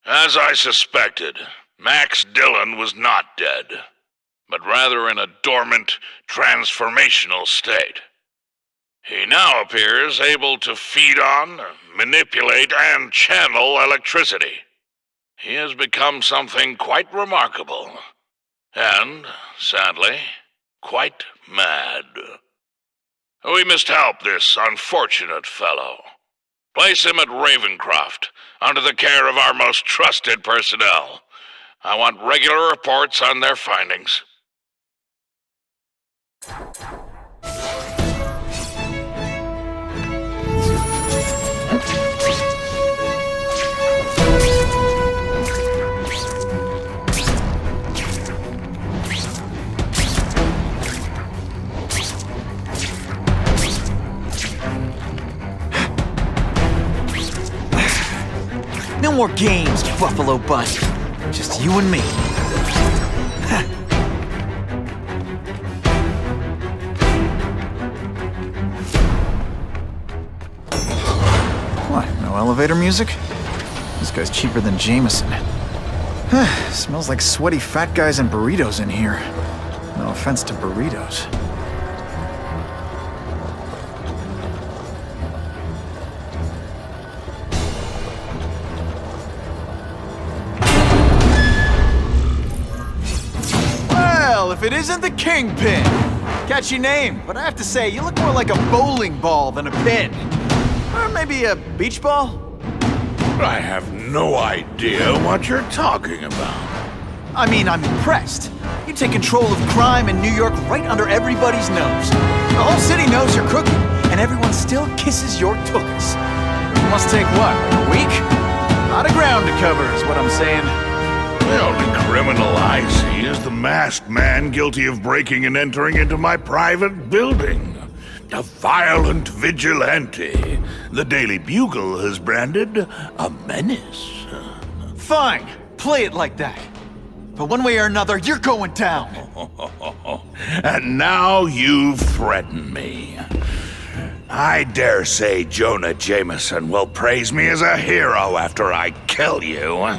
As I suspected, Max Dillon was not dead, but rather in a dormant, transformational state. He now appears able to feed on, manipulate, and channel electricity. He has become something quite remarkable, and, sadly, quite mad. We must help this unfortunate fellow. Place him at Ravencroft, under the care of our most trusted personnel. I want regular reports on their findings. No more games, Buffalo Butt. Just you and me. What, no elevator music? This guy's cheaper than Jameson. Smells like sweaty fat guys and burritos in here. No offense to burritos. If it isn't the Kingpin! Catchy name, but I have to say, you look more like a bowling ball than a pin. Or maybe a beach ball? I have no idea what you're talking about. I mean, I'm impressed. You take control of crime in New York right under everybody's nose. The whole city knows you're crooked, and everyone still kisses your tuchus. It must take, what, a week? A lot of ground to cover, is what I'm saying. The only criminal I see is the masked man guilty of breaking and entering into my private building. A violent vigilante. The Daily Bugle has branded a menace. Fine, play it like that. But one way or another, you're going down. And now you've threatened me. I dare say Jonah Jameson will praise me as a hero after I kill you.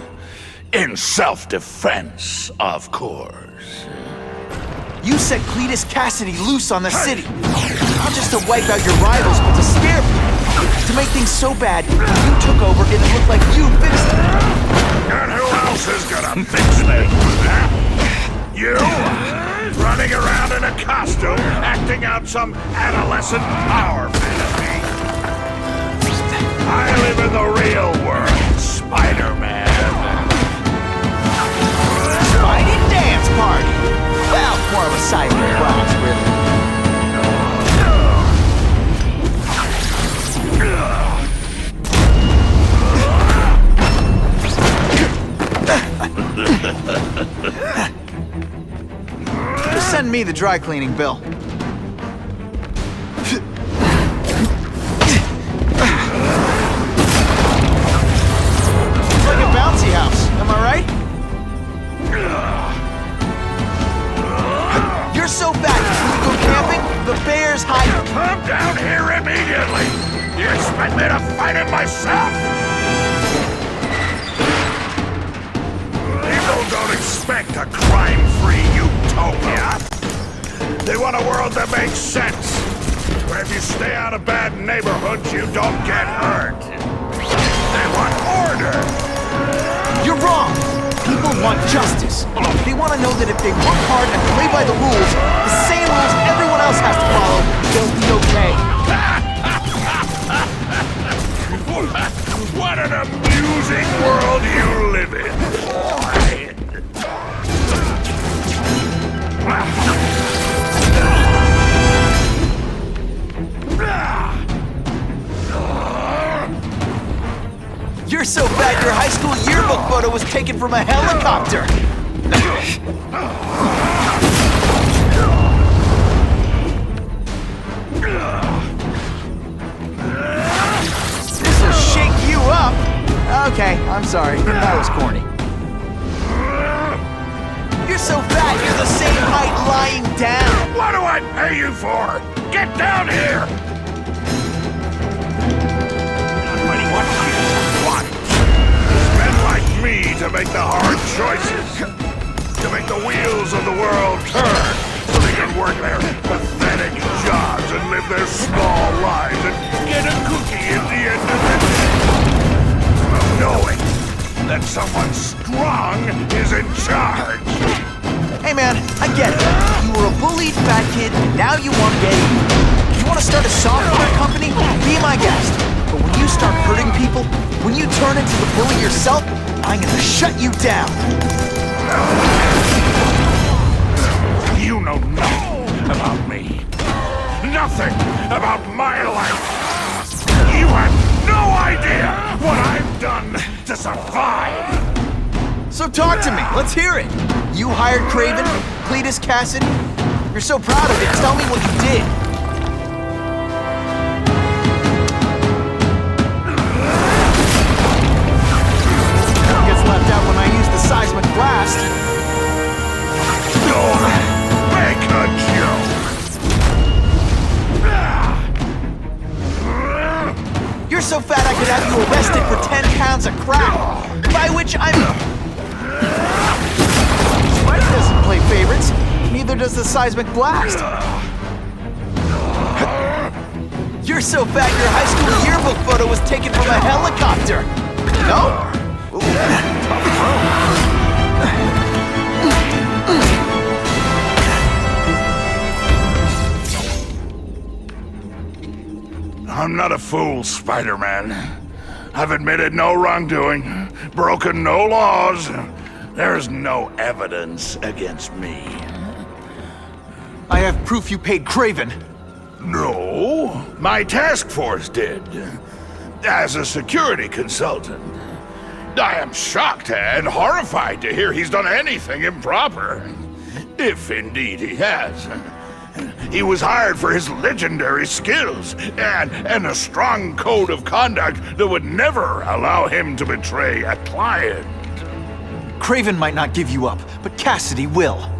In self-defense, of course. You set Cletus Kasady loose on the city. Not just to wipe out your rivals, but to scare people. To make things so bad, when you took over, it looked like you fixed it. And who else is gonna fix things, huh? You? Running around in a costume, acting out some adolescent power fantasy. I live in the real world, Spider-Man. Fighting dance party. Well, more of a side of bronze, really. Just send me the dry cleaning bill. It's like a bouncy house, am I right? You're so fat, when you go camping, the bears hide. Come down here immediately! You expect me to fight it myself? People don't expect a crime-free utopia. They want a world that makes sense, where if you stay out of bad neighborhoods, you don't get hurt. They want order. You're wrong. People want justice. They want to know that if they work hard and play by the rules, the same rules everyone else has to follow, they'll be okay. What an amusing world you live in, boy. You're so bad your high school yearbook photo was taken from a helicopter. This'll shake you up. Okay, I'm sorry. That was corny. You're so fat, you're the same height lying down. What do I pay you for? Get down here! What do you want? Men like me someone strong is in charge. Hey man, I get it. You were a bullied fat kid, now you want to get even. You want to start a software company? Be my guest. But when you start hurting people, when you turn into the bully yourself, I'm gonna shut you down. You know nothing about me. Nothing about my life. You have no idea what I've done to survive. So talk to me, let's hear it. You hired Craven, Cletus Kasady? You're so proud of it, tell me what you did. Gets left out when I use the seismic blast. Make a joke. You're so fat I could have you arrested for 10 pounds of crack. By which I'm... Spike doesn't play favorites. Neither does the seismic blast. You're so fat your high school yearbook photo was taken from a helicopter. No? Ooh, tough I'm not a fool, Spider-Man. I've admitted no wrongdoing, broken no laws. There's no evidence against me. I have proof you paid Craven. No, my task force did. As a security consultant. I am shocked and horrified to hear he's done anything improper. If indeed he has. He was hired for his legendary skills and a strong code of conduct that would never allow him to betray a client. Craven might not give you up, but Kasady will.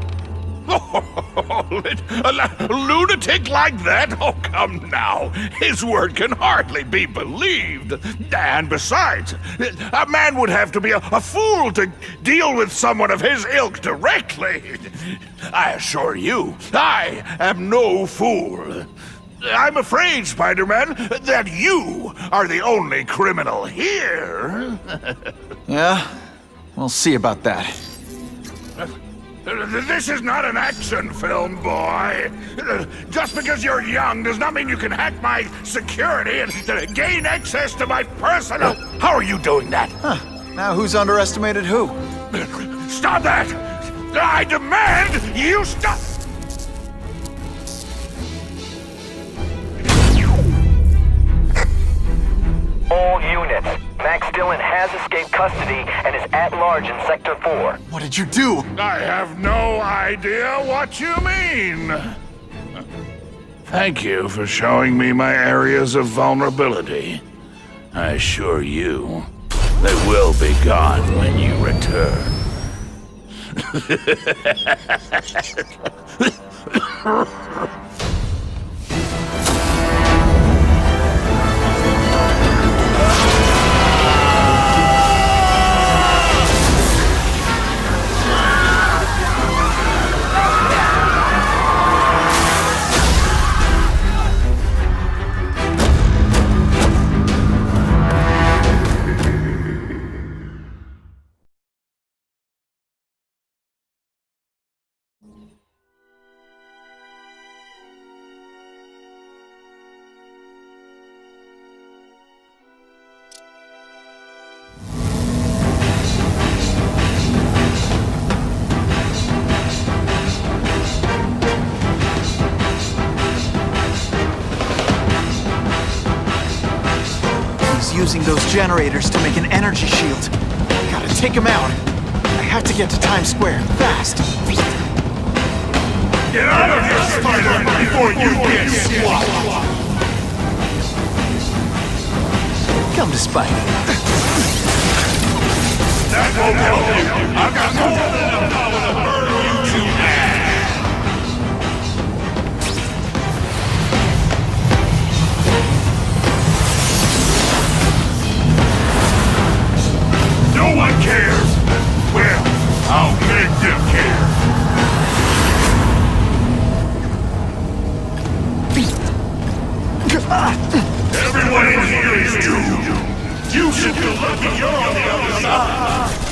A lunatic like that? Oh, come now. His word can hardly be believed. And besides, a man would have to be a fool to deal with someone of his ilk directly. I assure you, I am no fool. I'm afraid, Spider-Man, that you are the only criminal here. Yeah? We'll see about that. This is not an action film, boy. Just because you're young does not mean you can hack my security and gain access to my personal... How are you doing that? Huh. Now who's underestimated who? Stop that! I demand you stop! All units. Max Dillon has escaped custody and is at large in Sector 4. What did you do? I have no idea what you mean. Thank you for showing me my areas of vulnerability. I assure you, they will be gone when you return. Using those generators to make an energy shield. Gotta take him out. I have to get to Times Square, fast. Get out of here, Spider, before you get swallowed! Come to Spike. That won't help you! I've got more than enough power to burn you to ash! No one cares! Well, I'll make them care! Everyone in here is doomed! You should feel lucky you're on the other side!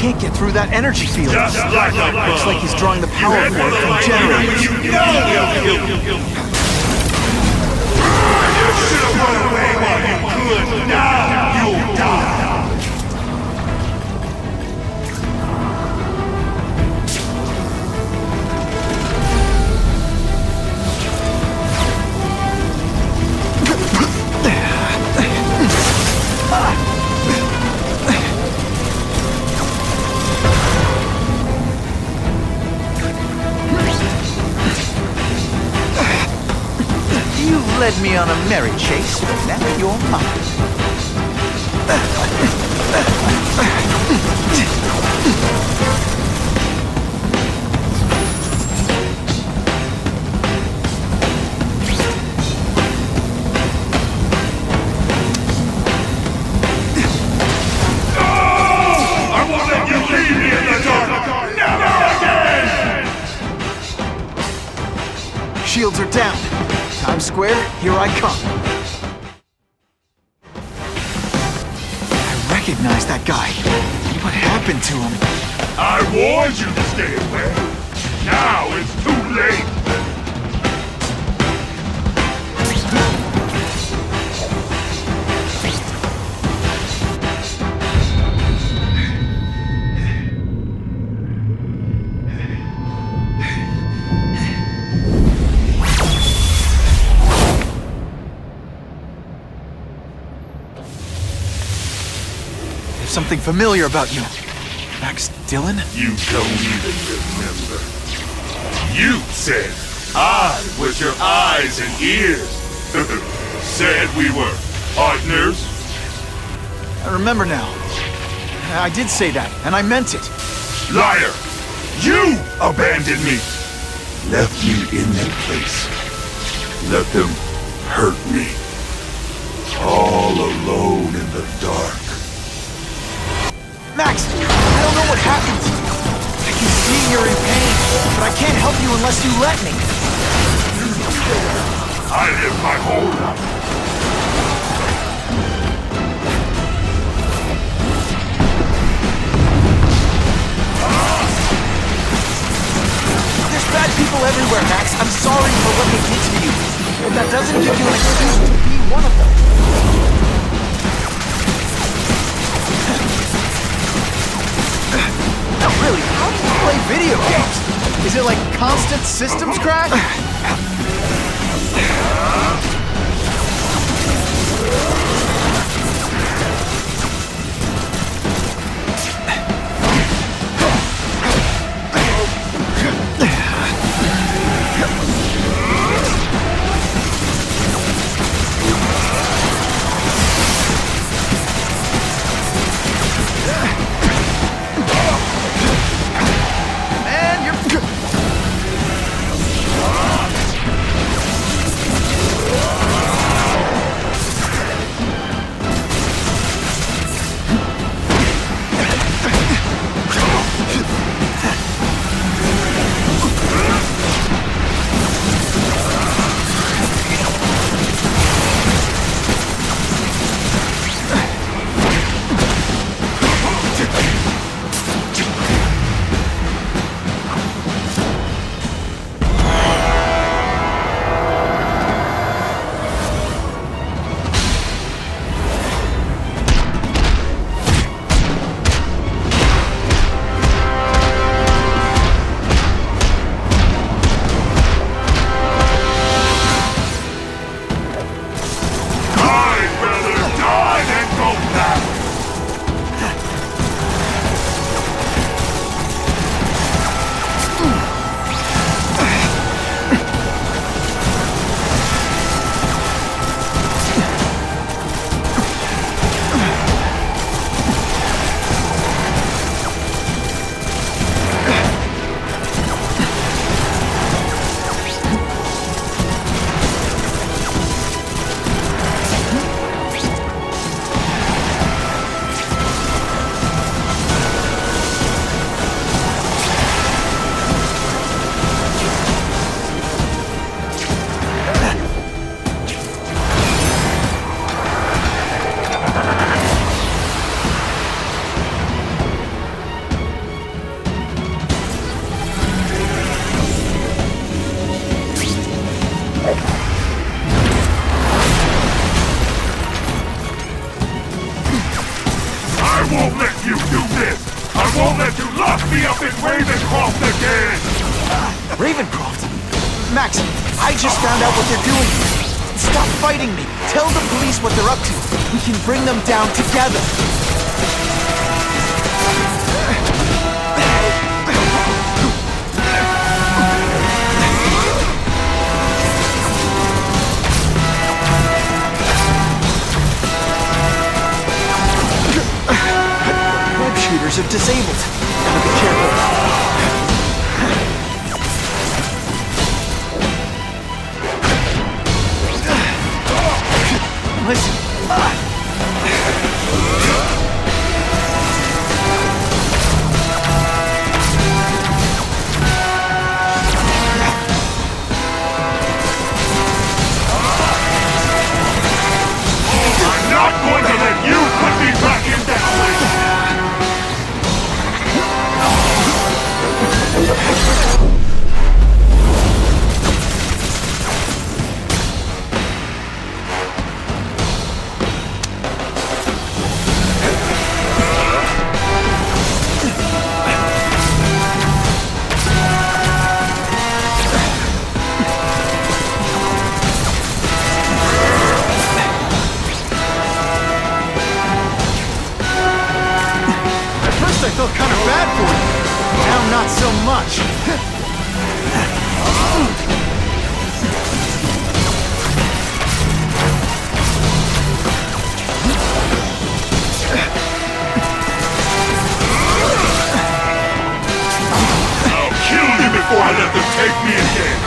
can't get through that energy field. Just like a Looks like he's drawing the power cord from generators. You should have run away while you could. Now you'll die. You led me on a merry chase, but now you're mine. I won't let you leave me in the dark. Never again. Shields are down. Times Square, here I come. I recognize that guy. What happened to him? I warned you to stay away. Now it's too late. There's something familiar about you. Max Dillon? You don't even remember. You said I was your eyes and ears. Said we were partners. I remember now. I did say that, and I meant it. Liar! You abandoned me. Left me in that place. Let them hurt me. All alone in the dark. Max, I don't know what happened. I can see you're in pain, but I can't help you unless you let me. I live my whole life. There's bad people everywhere, Max. I'm sorry for what they did to you. But that doesn't give you an excuse to be one of them. Now really, how do you play video games? Is it like constant systems crash? Man, you're... again! Ravencroft! Max, I just found out what they're doing. Stop fighting me. Tell the police what they're up to. We can bring them down together. Web shooters are disabled. Gotta be careful. Listen. I'm not going to let you put me back in that place! I felt kind of bad for you. Now not so much. I'll kill you before I let them take me again!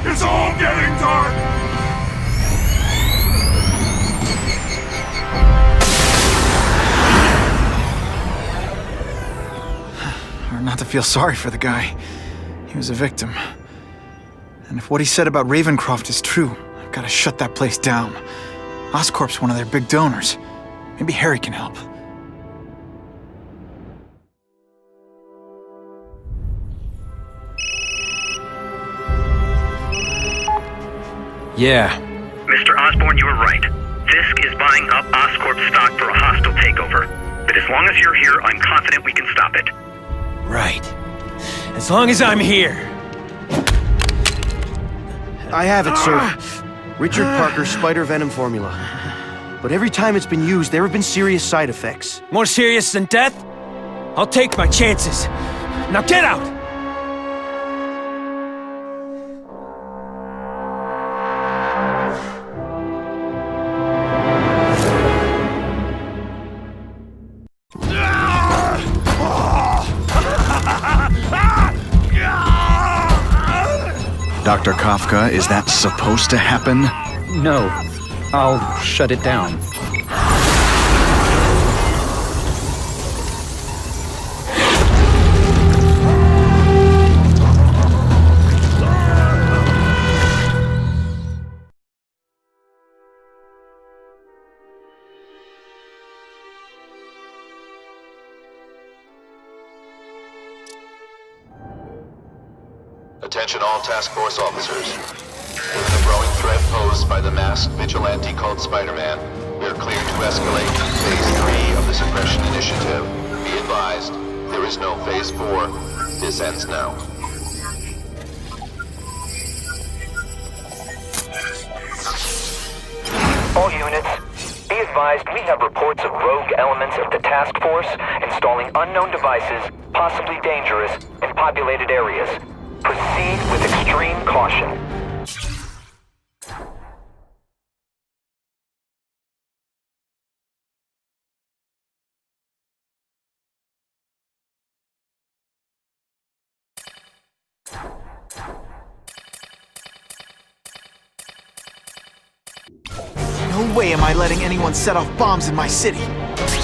It's all getting dark! Hard not to feel sorry for the guy. He was a victim. And if what he said about Ravencroft is true, I've got to shut that place down. Oscorp's one of their big donors. Maybe Harry can help. Yeah. Mr. Osborn, you were right. Fisk is buying up Oscorp stock for a hostile takeover. But as long as you're here, I'm confident we can stop it. Right. As long as I'm here. I have it, sir. Richard Parker's spider venom formula. But every time it's been used, there have been serious side effects. More serious than death? I'll take my chances. Now get out! Dr. Kafka, is that supposed to happen? No. I'll shut it down. Attention all task force officers. Given the growing threat posed by the masked vigilante called Spider-Man, we are cleared to escalate Phase 3 of the Suppression Initiative. Be advised, there is no Phase 4. This ends now. All units, be advised we have reports of rogue elements of the task force installing unknown devices, possibly dangerous, in populated areas. Proceed with extreme caution. No way am I letting anyone set off bombs in my city.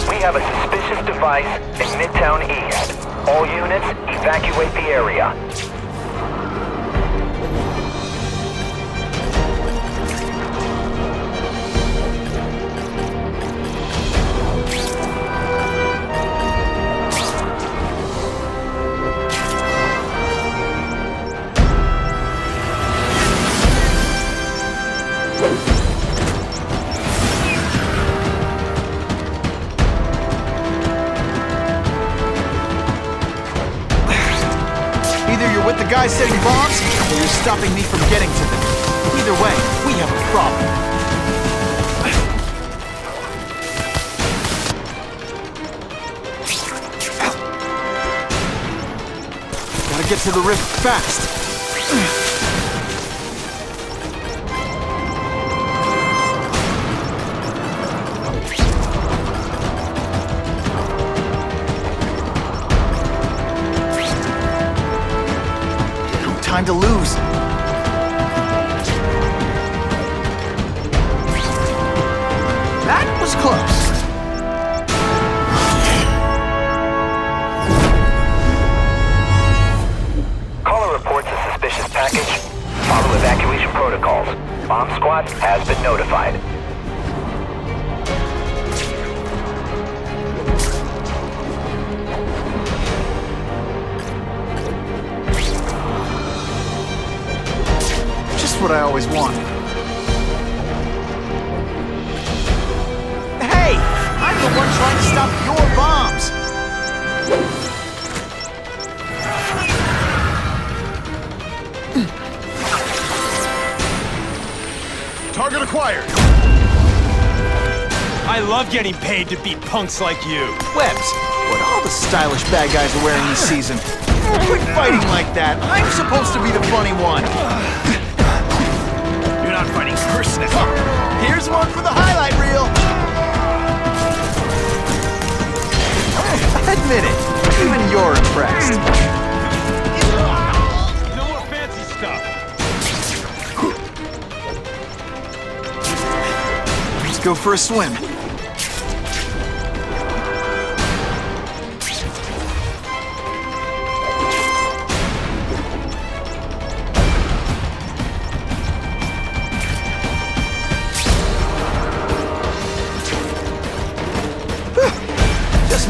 We have a suspicious device in Midtown East. All units, evacuate the area. Either you're with the guys setting bombs, or you're stopping me from getting to them. Either way, we have a problem. Gotta get to the rift fast. Time to lose. That was close. Caller reports a suspicious package. Follow evacuation protocols. Bomb squad has been notified. What I always wanted. Hey! I'm the one trying to stop your bombs! Target acquired! I love getting paid to beat punks like you. Webs, what all the stylish bad guys are wearing this season. Quit fighting like that. I'm supposed to be the funny one. Not fighting personally. Here's one for the highlight reel. Admit it, even you're impressed. No more fancy stuff. Let's go for a swim.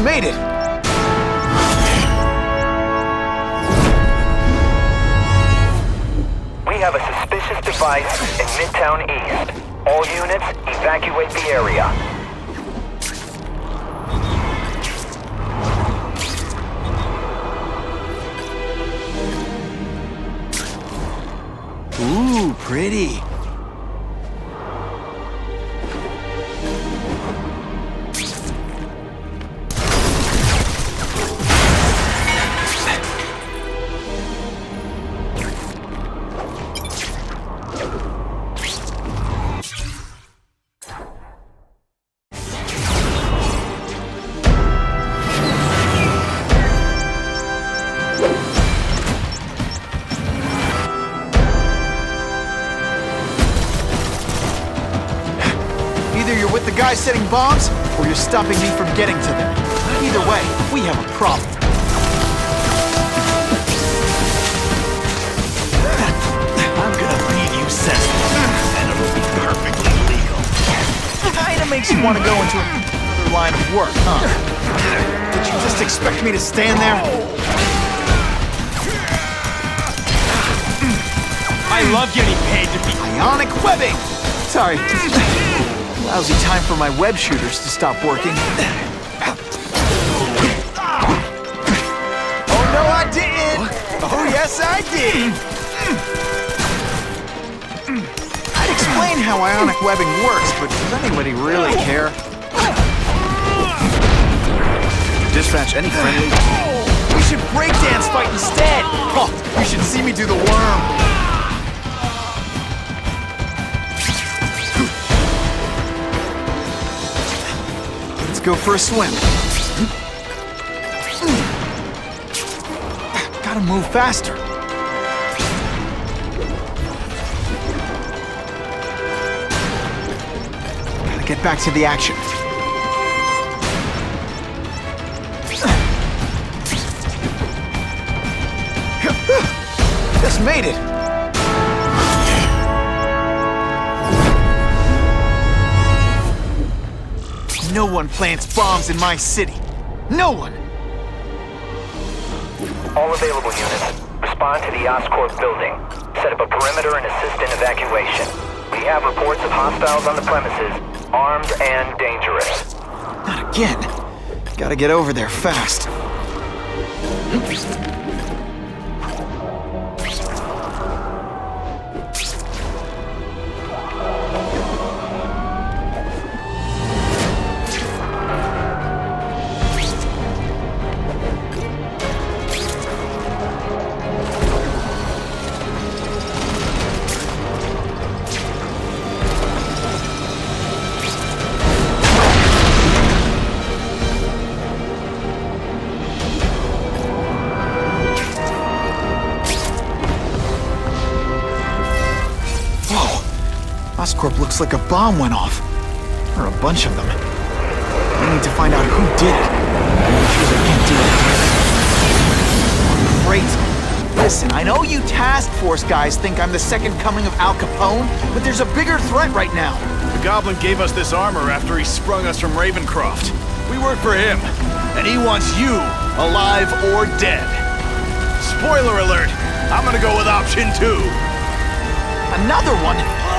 Made it! We have a suspicious device in Midtown East. All units, evacuate the area. Ooh, pretty. Guys setting bombs, or you're stopping me from getting to them. Either way, we have a problem. I'm gonna leave you senseless, and it'll be perfectly legal. Kinda makes you want to go into another line of work, huh? Did you just expect me to stand there? I love getting paid to be ionic webbing! Sorry. Lousy time for my web shooters to stop working. Oh no, I didn't! Oh yes, I did! I'd explain how ionic webbing works, but does anybody really care? Dispatch any friendly. We should breakdance fight instead! Oh, you should see me do the worm! Go for a swim. Gotta move faster. Gotta get back to the action. almost made it. No one plants bombs in my city. No one! All available units, respond to the Oscorp building. Set up a perimeter and assist in evacuation. We have reports of hostiles on the premises, armed and dangerous. Not again. Gotta get over there fast. Oscorp looks like a bomb went off. Or a bunch of them. I need to find out who did it. Because I can't do it. Great. Listen, I know you task force guys think I'm the second coming of Al Capone, but there's a bigger threat right now. The Goblin gave us this armor after he sprung us from Ravencroft. We work for him, and he wants you alive or dead. Spoiler alert, I'm gonna go with option 2. Another one?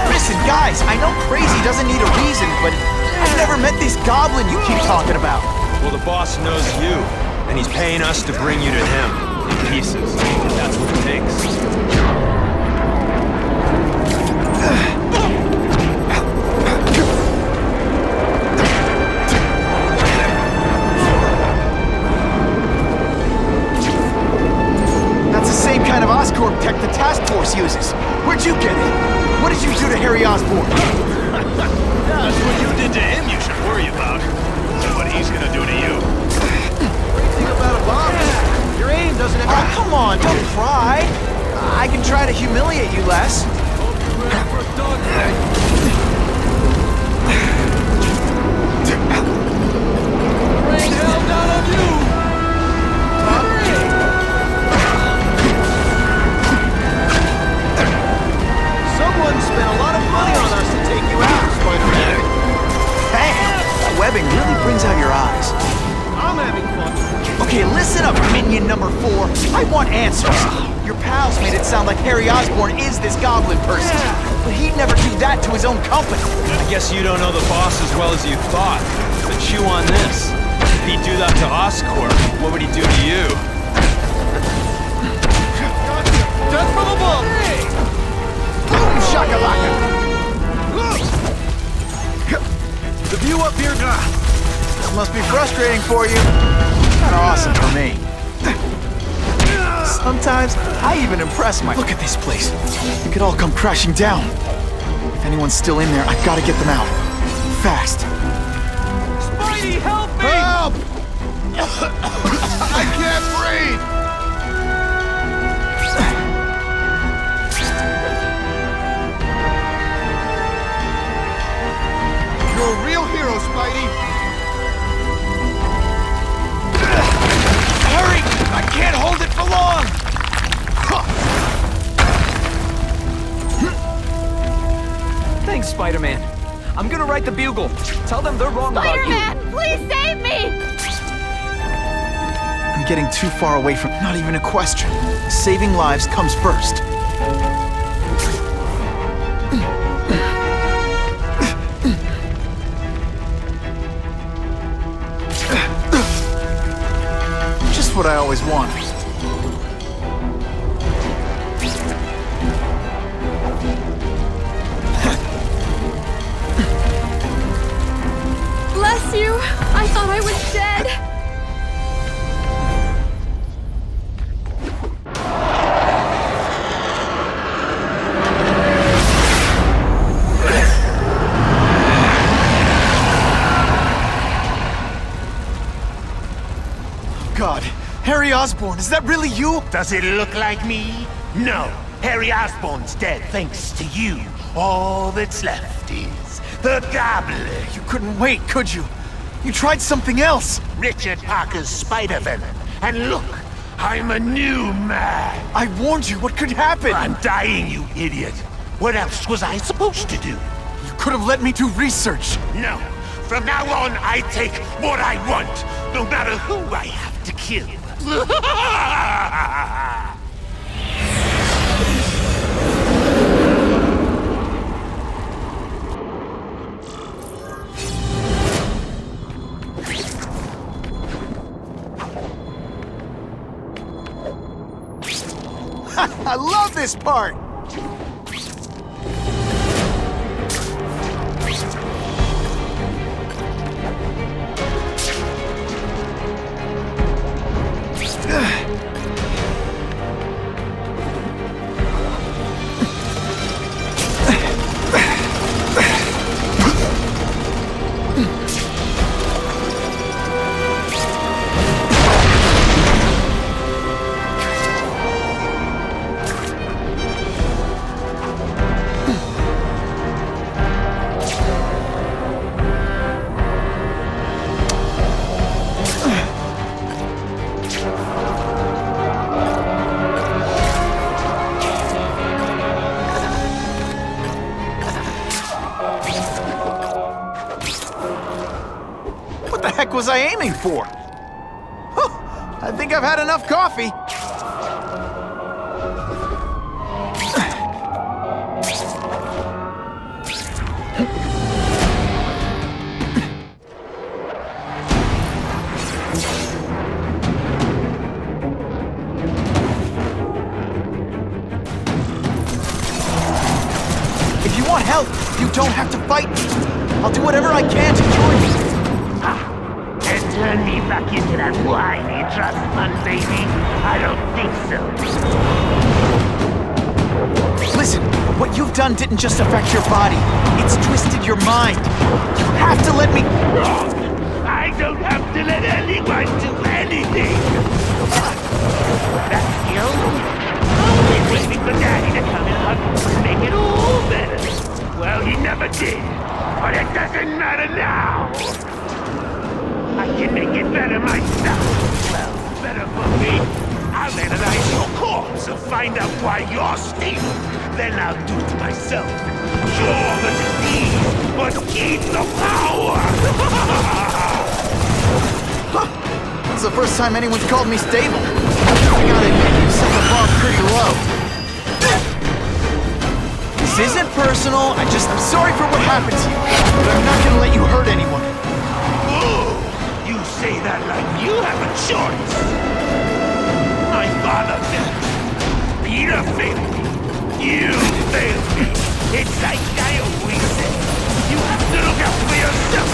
Listen, guys, I know crazy doesn't need a reason, but I've never met this goblin you keep talking about. Well, the boss knows you, and he's paying us to bring you to him. In pieces. That's what it takes. That's the same kind of Oscorp tech the task force uses. Where'd you get it? What did you do to Harry Osborn? That's what you did to him you should worry about. And what he's gonna do to you. Great thing about a bomb, your aim doesn't have... Oh, come on, don't cry. I can try to humiliate you less. Rain hell down on you! Someone spent a lot of money on us to take you out, Spider-Man. Hey, that webbing really brings out your eyes. I'm having fun. Okay, listen up, minion number 4. I want answers. Your pals made it sound like Harry Osborn is this goblin person, but he'd never do that to his own company. I guess you don't know the boss as well as you thought. But chew on this. If he'd do that to Oscorp, what would he do to you? Death from above! Boom, shakalaka! The view up here, This must be frustrating for you. Kinda awesome for me. Sometimes, I even impress my... Look at this place. It could all come crashing down. If anyone's still in there, I've gotta get them out. Fast. Spidey, help me! Help! I can't breathe! You're a real hero, Spidey! Hurry! I can't hold it for long! Thanks, Spider-Man. I'm gonna write the Bugle. Tell them they're wrong about you. Spider-Man, please save me! I'm getting too far away from... Not even a question. Saving lives comes first. Just what I always wanted. Bless you! I thought I was dead! God, Harry Osborn, is that really you? Does it look like me? No. Harry Osborn's dead thanks to you. All that's left is the Goblin. You couldn't wait, could you? You tried something else. Richard Parker's spider venom. And look, I'm a new man. I warned you, what could happen? I'm dying, you idiot. What else was I supposed to do? You could have let me do research. No. From now on, I take what I want, no matter who I have to kill. I love this part! What the heck was I aiming for? I think I've had enough coffee. If you want help, you don't have to fight me. I'll do whatever I can to join you. And turn me back into that whiny trust fund baby? I don't think so. Listen, what you've done didn't just affect your body. It's twisted your mind. You have to let me... Wrong! I don't have to let anyone do anything! That's the only... Always waiting for Daddy to come and hug me and make it all better. Well, he never did. But it doesn't matter now! I can make it better myself. Well, better for me. I'll analyze your corpse and find out why you're stable. Then I'll do it myself. Cure the disease, but keep the power! It's the first time anyone's called me stable. I gotta admit, you set the bar pretty low. This isn't personal. I'm sorry for what happened to you. But I'm not gonna let you hurt anyone. You say that like you have a choice. My father failed me. Peter failed me. You failed me. It's like I always say. You have to look out for yourself.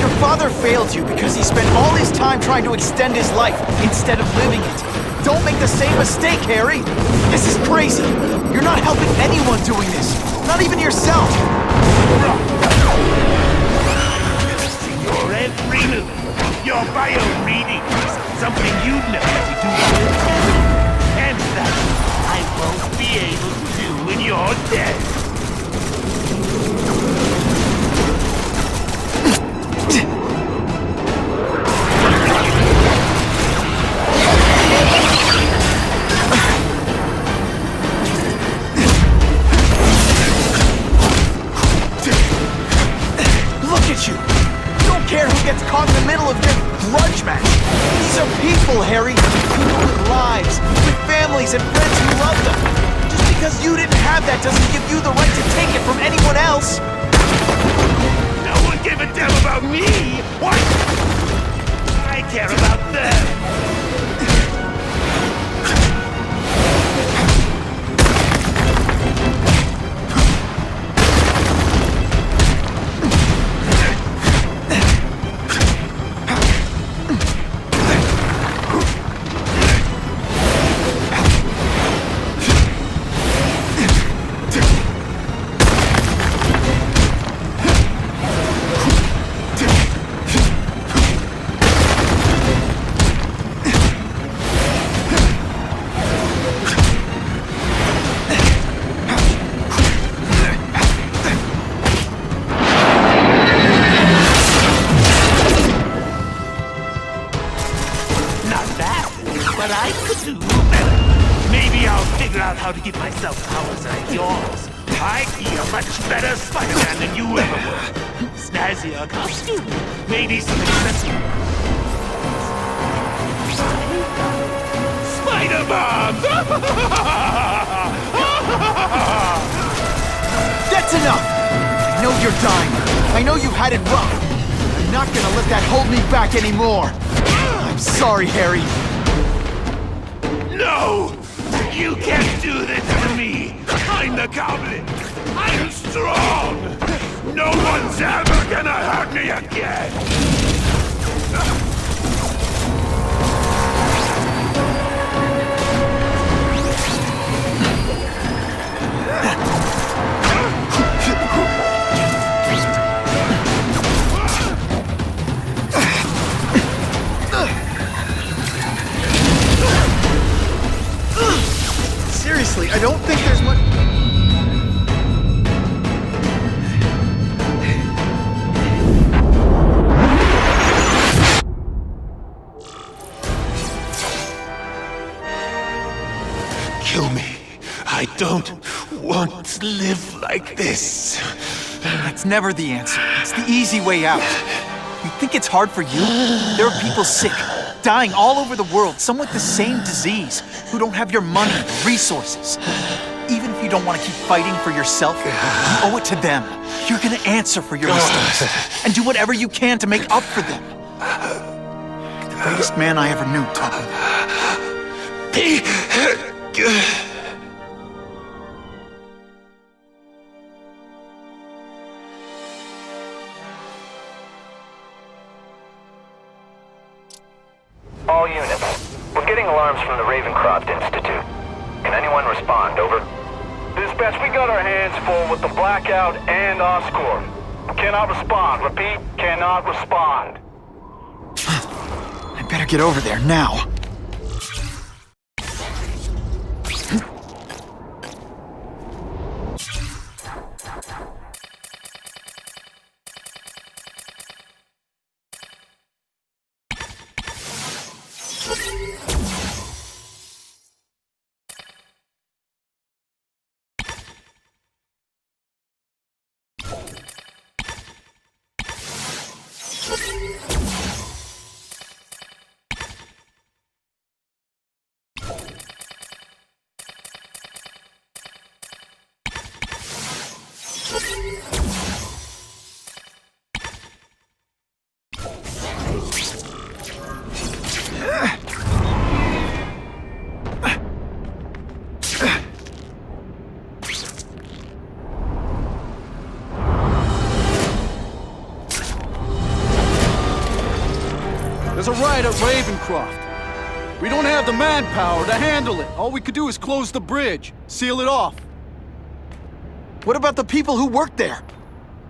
Your father failed you because he spent all his time trying to extend his life instead of living it. Don't make the same mistake, Harry. This is crazy. You're not helping anyone doing this. Not even yourself. Your every move, your bio reading is something you'd never do with. And that I won't be able to do when you're dead. Look at you. Don't care who gets caught in the middle of your grudge match. These are people, Harry. People with lives, with families and friends who love them. Just because you didn't have that doesn't give you the right to take it from anyone else. No one gave a damn about me! What? I care about them! what I could do better. Maybe I'll figure out how to give myself powers like yours. I'd be a much better Spider-Man than you ever were. Snazzier costume, maybe some accessories. Spider-Man! That's enough! I know you're dying. I know you had it rough. I'm not gonna let that hold me back anymore. I'm sorry, Harry. No! You can't do this to me! I'm the Goblin! I'm strong! No one's ever gonna hurt me again! Seriously, I don't think there's much... Kill me. I don't want to live like this. That's never the answer. It's the easy way out. You think it's hard for you? There are people sick, dying all over the world, some with the same disease, who don't have your money or resources. Even if you don't want to keep fighting for yourself, you owe it to them. You're gonna answer for your mistakes, and do whatever you can to make up for them. You're the greatest man I ever knew, Tom. Be good. All units. We're getting alarms from the Ravencroft Institute. Can anyone respond? Over. Dispatch, we got our hands full with the Blackout and Oscorp. Cannot respond. Repeat, cannot respond. I better get over there now. There's a riot at Ravencroft. We don't have the manpower to handle it. All we could do is close the bridge, seal it off. What about the people who work there?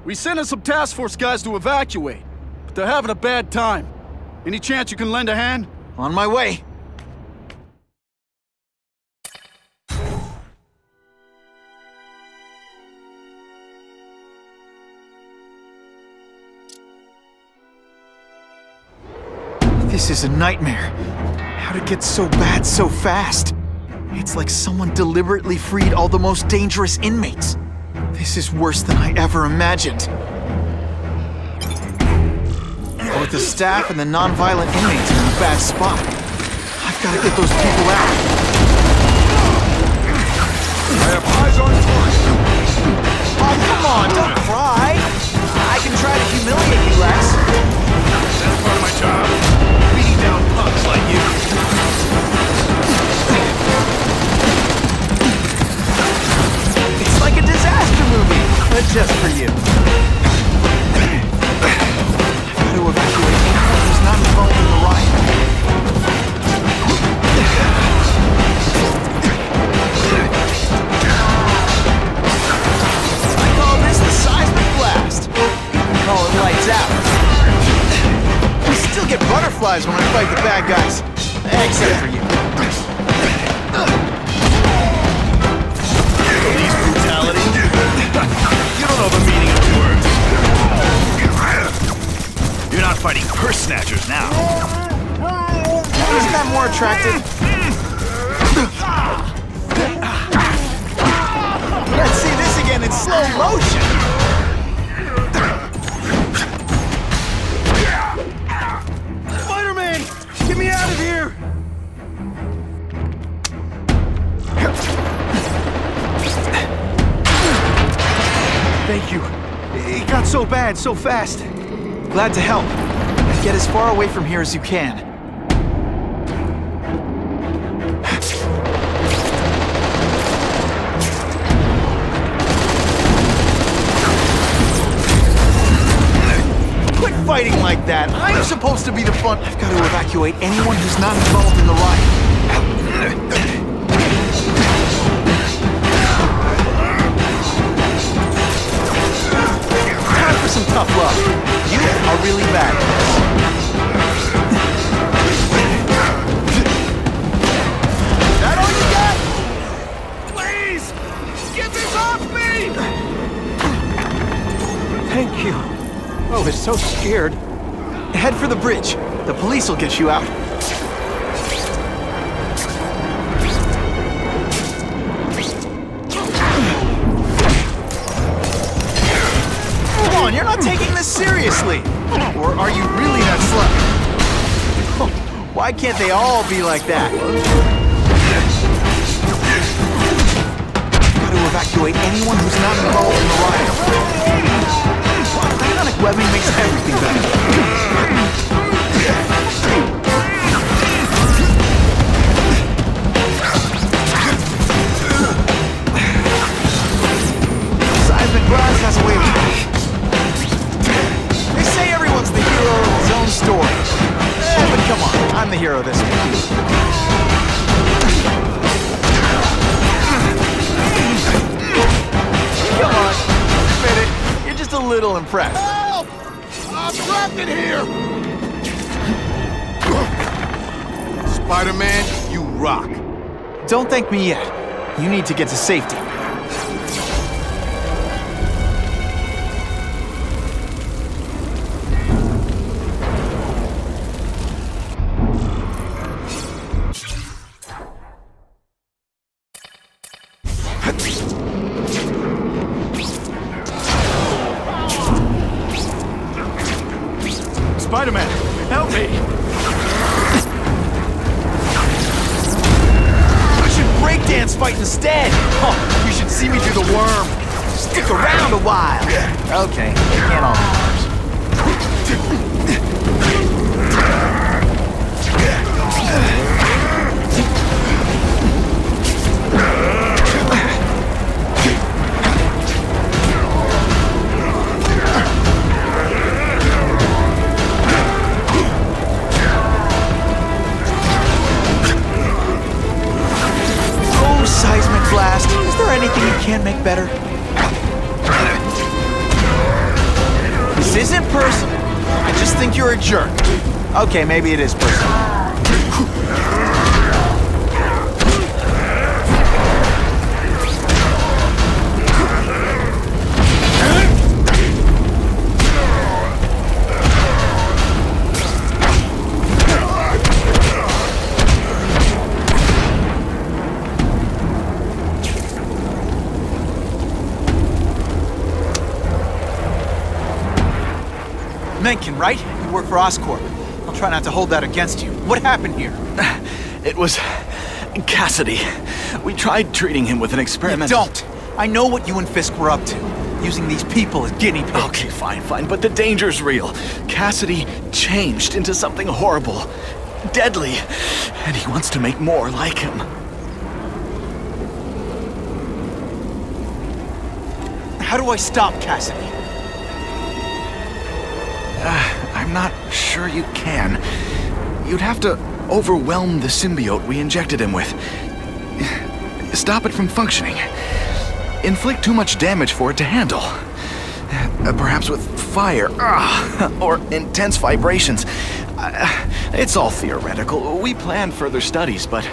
We sent in some task force guys to evacuate, but they're having a bad time. Any chance you can lend a hand? On my way. This is a nightmare. How'd it get so bad so fast? It's like someone deliberately freed all the most dangerous inmates. This is worse than I ever imagined. Both the staff and the non-violent inmates are in a bad spot. I've got to get those people out. I have eyes on target. Oh, come on, don't cry. I can try to humiliate you, Rex. That's part of my job. Beating down punks like you. It's like a disaster movie, but just for you. I've got to evacuate anyone who's not involved in the riot. I call this the seismic blast. I call it lights out. I still get butterflies when I fight the bad guys. Except for you. Police brutality? You don't know the meaning of words. You're not fighting purse snatchers now. Isn't that more attractive? Let's see this again in slow motion. Spider-Man! Get me out of here! Thank you. It got so bad, so fast. Glad to help. Get as far away from here as you can. Quit fighting like that. I'm supposed to be the fun. I've got to evacuate anyone who's not involved in the riot. Time for some tough love. You are really bad. That all you got? Please! Get this off me! Thank you. I was so scared. Head for the bridge. The police will get you out. Come on, you're not taking this seriously. Or are you really that slow? Why can't they all be like that? Got to evacuate anyone who's not involved in the riot. Ionic webbing makes everything better. Seismic glass has a way of... They say everyone's the hero of his own story. But come on, I'm the hero this week. Come on, admit it. You're just a little impressed. Help! I'm trapped in here! Spider-Man, you rock. Don't thank me yet. You need to get to safety. Spider-Man, help me! I should breakdance fight instead! Oh, you should see me do the worm! Stick around a while! Okay, they can't all be worms. Seismic blast. Is there anything you can't make better? This isn't personal. I just think you're a jerk. Okay, maybe it is personal. Mencken, right? You work for Oscorp. I'll try not to hold that against you. What happened here? It was... Kasady. We tried treating him with an experiment. Don't! I know what you and Fisk were up to. Using these people as guinea pigs. Okay, fine, but the danger's real. Kasady changed into something horrible. Deadly. And he wants to make more like him. How do I stop Kasady? I'm not sure you can. You'd have to overwhelm the symbiote we injected him with. Stop it from functioning. Inflict too much damage for it to handle. Perhaps with fire, or intense vibrations. It's all theoretical. We plan further studies, but...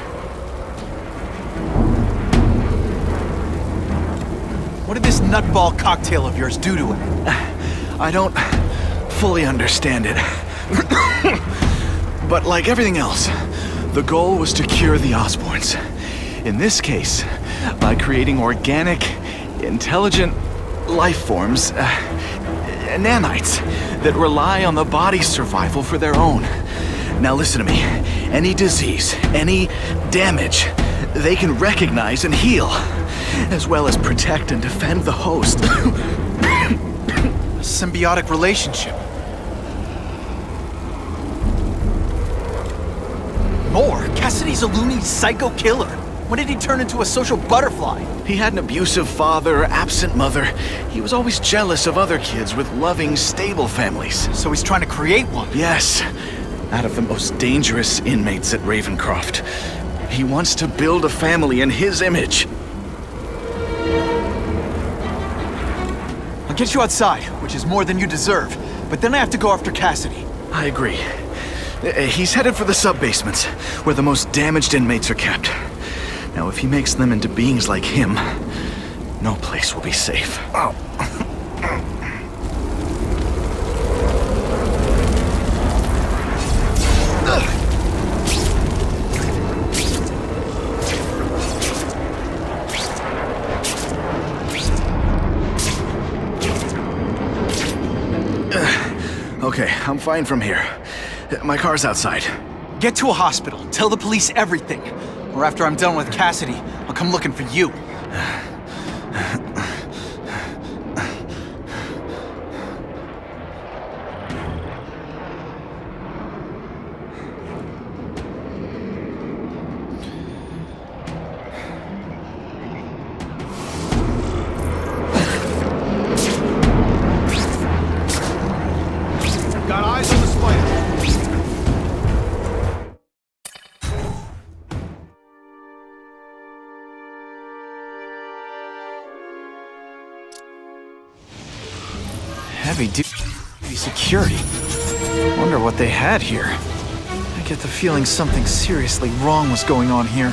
What did this nutball cocktail of yours do to him? I don't fully understand it. But like everything else, The goal was to cure the Osborns. In this case, by creating organic, intelligent life forms, nanites, that rely on the body's survival for their own. Now listen to me. Any disease, any damage, they can recognize and heal, as well as protect and defend the host. Symbiotic relationship. More? Kasady's a loony psycho killer. When did he turn into a social butterfly? He had an abusive father, absent mother. He was always jealous of other kids with loving, stable families. So he's trying to create one? Yes. Out of the most dangerous inmates at Ravencroft. He wants to build a family in his image. I'll get you outside, which is more than you deserve. But then I have to go after Kasady. I agree. He's headed for the sub-basements, where the most damaged inmates are kept. Now, if he makes them into beings like him, no place will be safe. Oh. Okay, I'm fine from here. My car's outside. Get to a hospital. Tell the police everything. Or after I'm done with Kasady, I'll come looking for you. Got eyes on the spider. Heavy security. Wonder what they had here. I get the feeling something seriously wrong was going on here.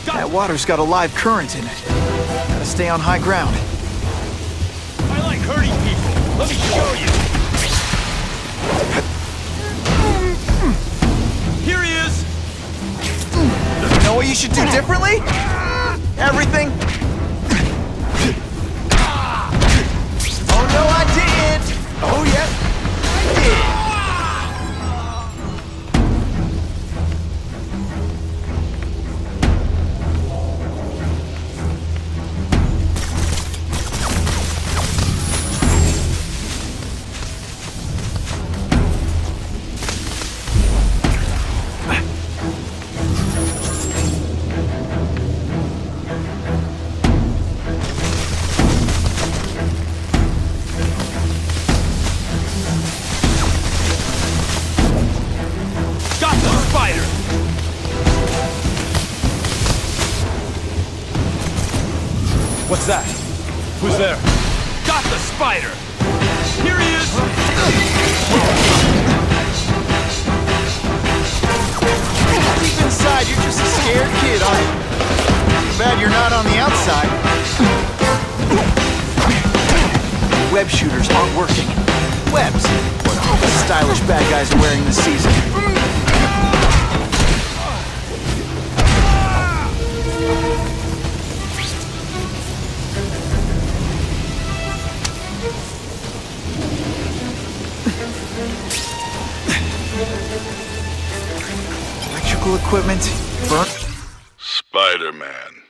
That water's got a live current in it. Gotta stay on high ground. I like hurting people. Let me show you. Here he is. You know what you should do differently? Everything. Oh no, I didn't! Oh yes, I did! What's that? Who's there? Got the spider! Here he is! Deep inside, you're just a scared kid, aren't you? Too bad you're not on the outside. Web shooters aren't working. Webs. What all the stylish bad guys are wearing this season. Electrical equipment, burnt. Spider-Man.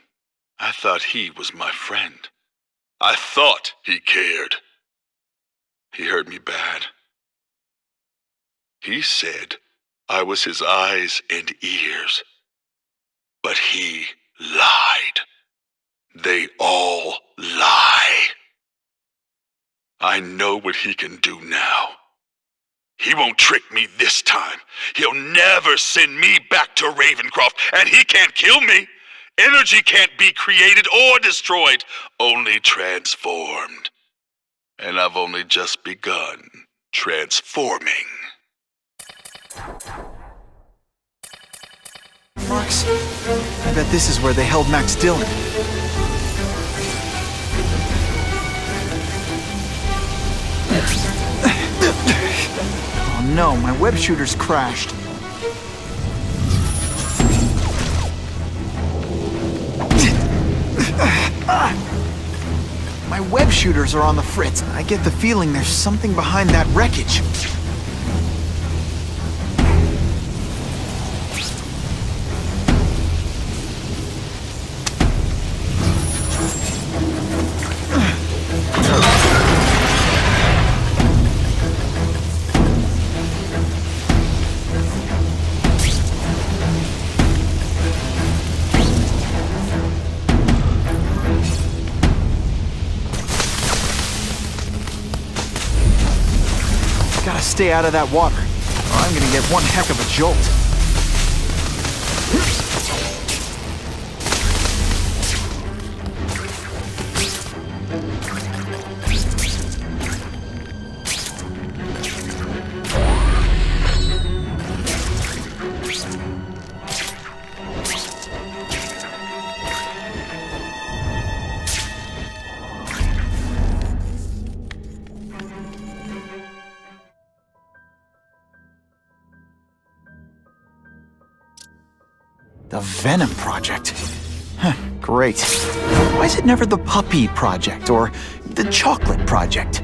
I thought he was my friend. I thought he cared. He hurt me bad. He said I was his eyes and ears. But he lied. They all lie. I know what he can do now. He won't trick me this time. He'll never send me back to Ravencroft, and he can't kill me. Energy can't be created or destroyed, only transformed. And I've only just begun transforming. Marks, I bet this is where they held Max Dillon. Oh no, my web shooter's crashed. My web shooters are on the fritz. I get the feeling there's something behind that wreckage. Gotta stay out of that water, or I'm gonna get one heck of a jolt. The Venom Project. Huh, great. Why is it never the Puppy Project or the Chocolate Project?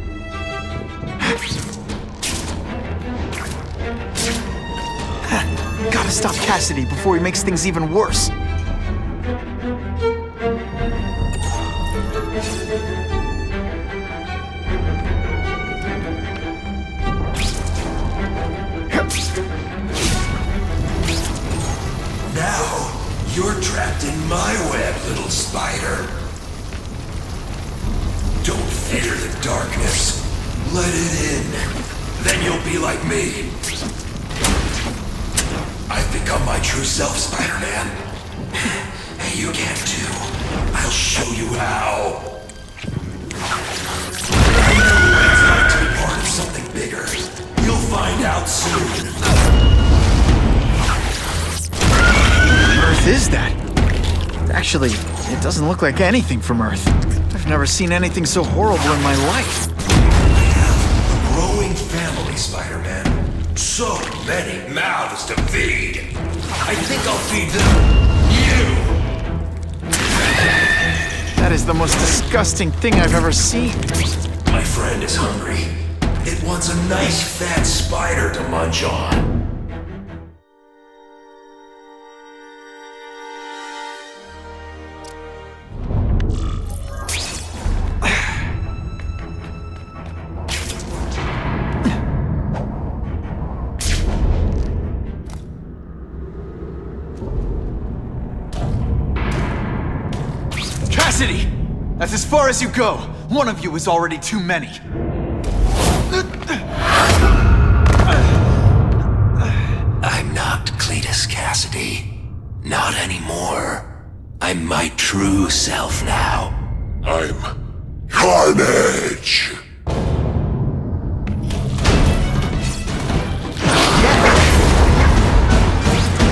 Gotta stop Kasady before he makes things even worse. Now, you're trapped in my web, little spider. Don't fear the darkness. Let it in. Then you'll be like me. I've become my true self, Spider-Man. And you can too. I'll show you how. You know what it's like to be part of something bigger. You'll find out soon. Earth is that? Actually, it doesn't look like anything from Earth. I've never seen anything so horrible in my life. I have a growing family, Spider-Man. So many mouths to feed. I think I'll feed them you. That is the most disgusting thing I've ever seen. My friend is hungry. It wants a nice fat spider to munch on. Kasady! That's as far as you go. One of you is already too many. I'm not Cletus Kasady. Not anymore. I'm my true self now. I'm Carnage!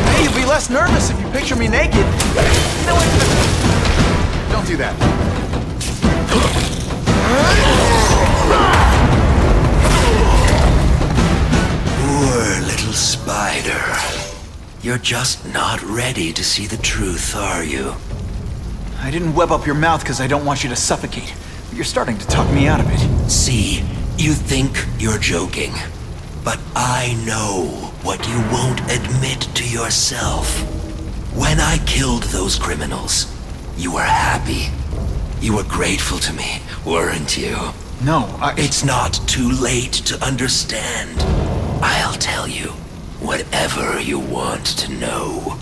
Hey, you'll be less nervous if you picture me naked. You know what? Don't do that. Poor little spider. You're just not ready to see the truth, are you? I didn't web up your mouth because I don't want you to suffocate. But you're starting to talk me out of it. See, you think you're joking. But I know what you won't admit to yourself. When I killed those criminals, you were happy. You were grateful to me, weren't you? No, It's not too late to understand. I'll tell you whatever you want to know.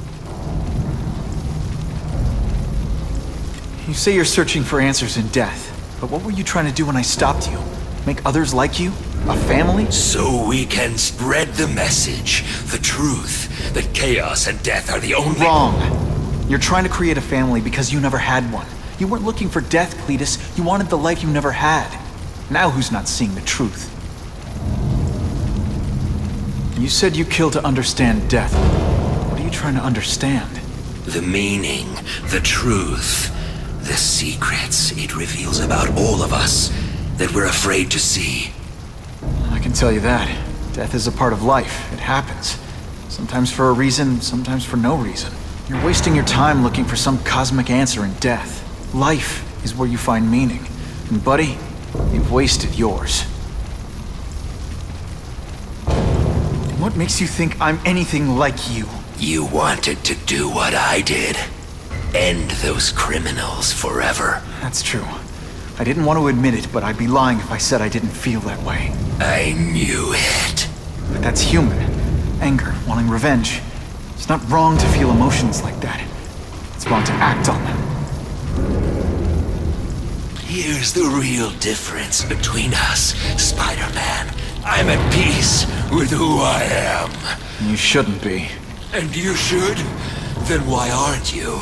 You say you're searching for answers in death. But what were you trying to do when I stopped you? Make others like you? A family? So we can spread the message, the truth, that chaos and death are the only— Wrong. You're trying to create a family because you never had one. You weren't looking for death, Cletus. You wanted the life you never had. Now who's not seeing the truth? You said you kill to understand death. What are you trying to understand? The meaning, the truth, the secrets it reveals about all of us that we're afraid to see. I can tell you that. Death is a part of life. It happens. Sometimes for a reason, sometimes for no reason. You're wasting your time looking for some cosmic answer in death. Life is where you find meaning. And buddy, you've wasted yours. What makes you think I'm anything like you? You wanted to do what I did. End those criminals forever. That's true. I didn't want to admit it, but I'd be lying if I said I didn't feel that way. I knew it. But that's human. Anger, wanting revenge. It's not wrong to feel emotions like that. It's wrong to act on them. Here's the real difference between us, Spider-Man. I'm at peace with who I am. You shouldn't be. And you should? Then why aren't you?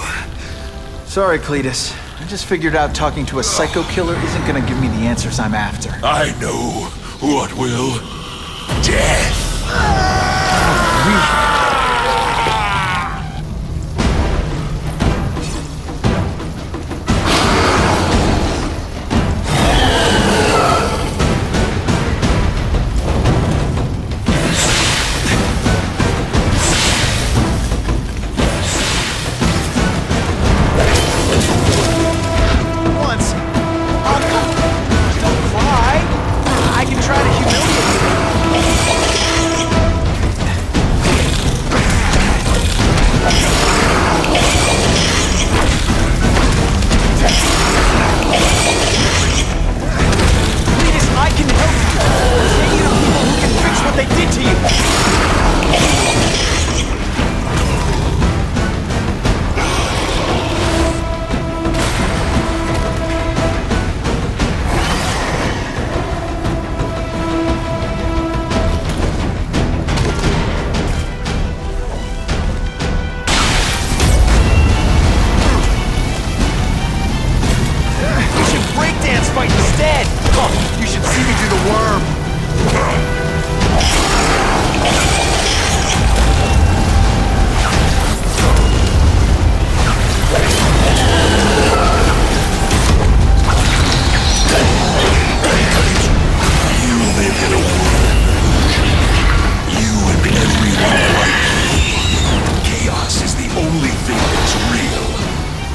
Sorry, Cletus. I just figured out talking to a psycho killer isn't gonna give me the answers I'm after. I know what will. Death.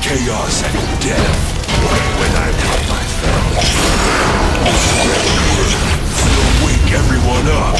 Chaos and death. When I put my fell, spread the word. We'll wake everyone up.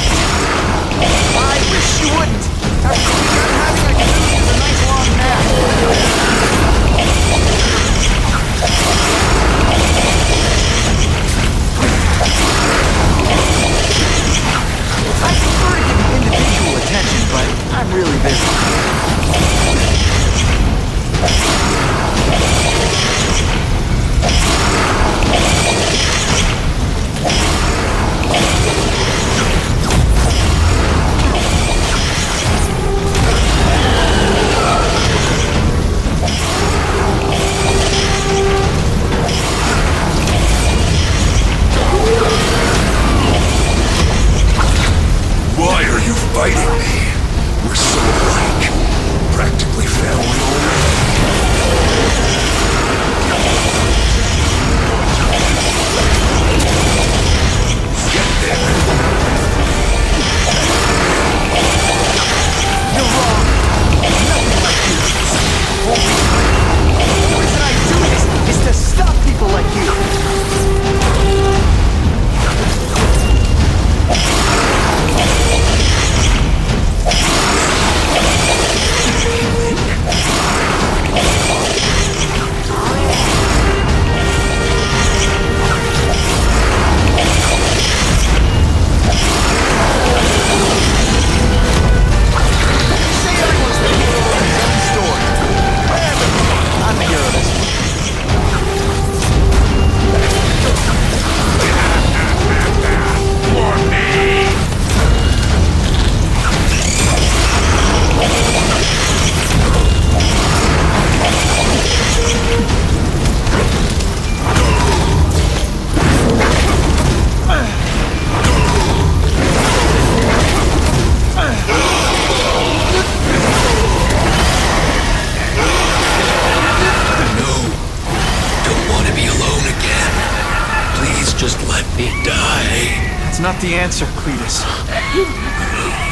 me die. That's not the answer, Cletus.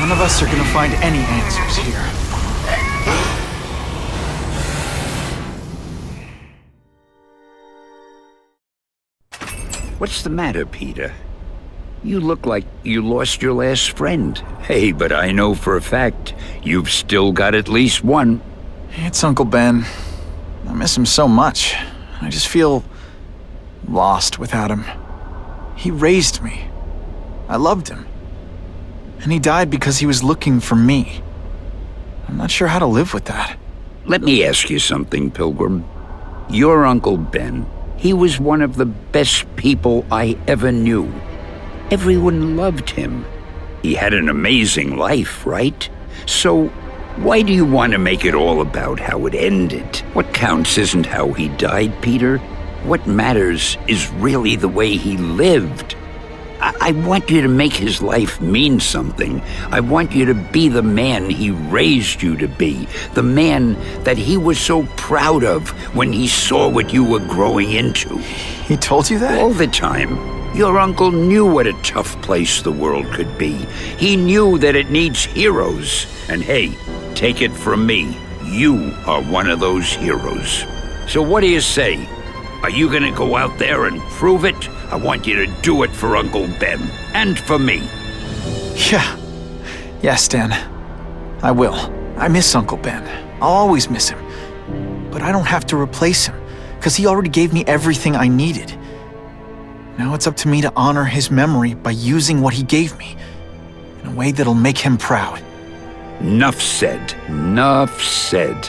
None of us are gonna find any answers here. What's the matter, Peter? You look like you lost your last friend. Hey, but I know for a fact you've still got at least one. It's Uncle Ben. I miss him so much. I just feel lost without him. He raised me. I loved him. And he died because he was looking for me. I'm not sure how to live with that. Let me ask you something, Pilgrim. Your Uncle Ben, he was one of the best people I ever knew. Everyone loved him. He had an amazing life, right? So, why do you want to make it all about how it ended? What counts isn't how he died, Peter. What matters is really the way he lived. I want you to make his life mean something. I want you to be the man he raised you to be. The man that he was so proud of when he saw what you were growing into. He told you that? All the time. Your uncle knew what a tough place the world could be. He knew that it needs heroes. And hey, take it from me, you are one of those heroes. So what do you say? Are you gonna go out there and prove it? I want you to do it for Uncle Ben, and for me. Yeah. Yes, Dan. I will. I miss Uncle Ben. I'll always miss him. But I don't have to replace him, because he already gave me everything I needed. Now it's up to me to honor his memory by using what he gave me, in a way that'll make him proud. Nuff said. Nuff said.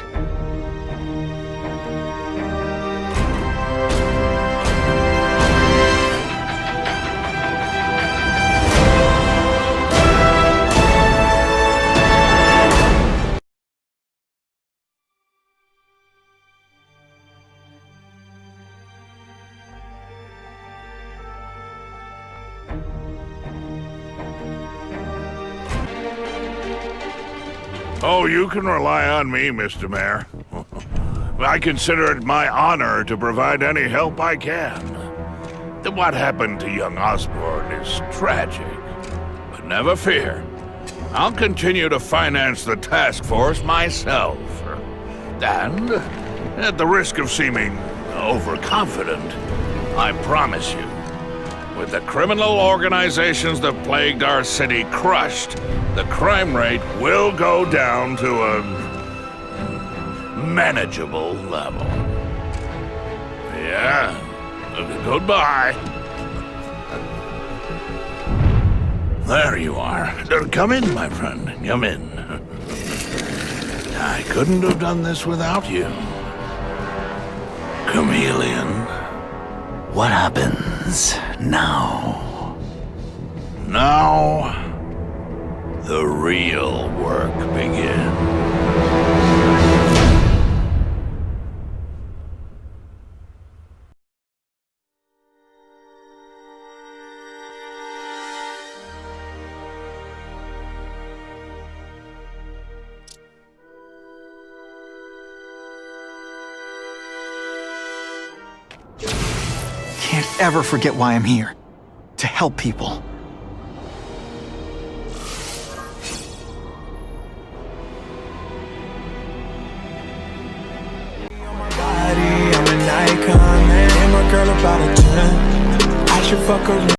Oh, you can rely on me, Mr. Mayor. I consider it my honor to provide any help I can. What happened to young Osborn is tragic, but never fear. I'll continue to finance the task force myself. And, at the risk of seeming overconfident, I promise you, with the criminal organizations that plagued our city crushed, the crime rate will go down to a manageable level. Yeah, goodbye. There you are. Come in, my friend. Come in. I couldn't have done this without you. Chameleon. What happens now? Now, the real work begins. Can't ever forget why I'm here. To help people. I'm an icon, man. And my girl about a 10. I should fuck her.